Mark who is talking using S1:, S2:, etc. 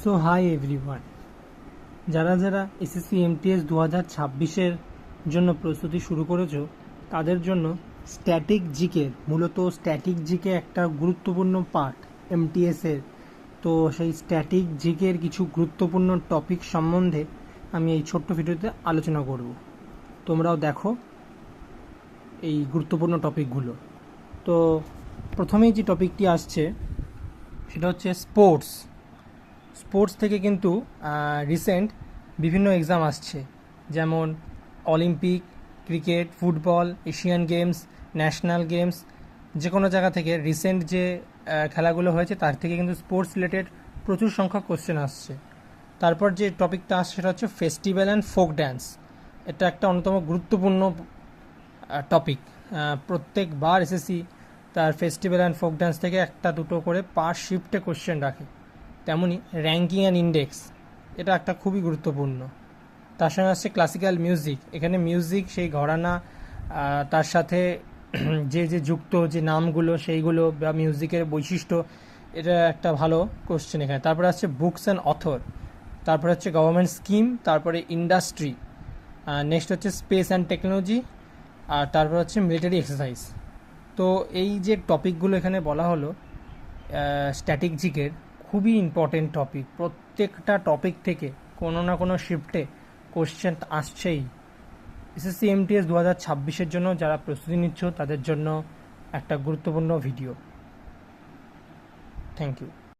S1: So hi everyone, যারা যারা SSC MTS 2026-এর জন্য প্রস্তুতি শুরু করেছো তাদের জন্য স্ট্যাটিক জিকে, মূলত স্ট্যাটিক জিকে একটা গুরুত্বপূর্ণ পার্ট এমটিএসের। তো সেই স্ট্যাটিক জিকের কিছু গুরুত্বপূর্ণ টপিক সম্বন্ধে আমি এই ছোট্ট ভিডিওতে আলোচনা করব। তোমরাও দেখো এই গুরুত্বপূর্ণ টপিকগুলো। তো প্রথমেই যে টপিকটি আসছে সেটা হচ্ছে স্পোর্টস থেকে কিন্তু রিসেন্ট বিভিন্ন এক্সাম আসছে, যেমন Olympic, cricket, football, Asian games, national games, যে কোনো জায়গা থেকে রিসেন্ট যে খেলাগুলো হয়েছে তার থেকে কিন্তু স্পোর্টস রিলেটেড প্রচুর সংখ্যক কোশ্চেন আসছে। তারপর যে টপিকটা আসছে সেটা হচ্ছে ফেস্টিভ্যাল অ্যান্ড ফোক ড্যান্স। এটা একটা অন্যতম গুরুত্বপূর্ণ টপিক। প্রত্যেকবার এসএসসি তার ফেস্টিভ্যাল অ্যান্ড ফোক ড্যান্স থেকে একটা দুটো করে পার শিফটে কোশ্চেন রাখে। তেমনই র্যাঙ্কিং অ্যান্ড ইন্ডেক্স, এটা একটা খুবই গুরুত্বপূর্ণ। তার সঙ্গে আসছে ক্লাসিক্যাল মিউজিক। এখানে মিউজিক সেই ঘরানা, তার সাথে যে যে যুক্ত যে নামগুলো সেইগুলো বা মিউজিকের বৈশিষ্ট্য, এটা একটা ভালো কোশ্চেন এখানে। তারপরে আসছে বুকস অ্যান্ড অথর, তারপরে হচ্ছে গভর্নমেন্ট স্কিম, তারপরে ইন্ডাস্ট্রি, নেক্সট হচ্ছে স্পেস অ্যান্ড টেকনোলজি, আর তারপর হচ্ছে মিলিটারি এক্সারসাইজ। তো এই যে টপিকগুলো এখানে বলা হলো স্ট্যাটিক জিকের, খুবই ইম্পর্টেন্ট টপিক। প্রত্যেকটা টপিক থেকে কোনো না কোনো শিফটে কোশ্চেন আসছেই। এসএসসি এমটিএস 2026-এর জন্য যারা প্রস্তুতি নিচ্ছ তাদের জন্য একটা গুরুত্বপূর্ণ ভিডিও। Thank you.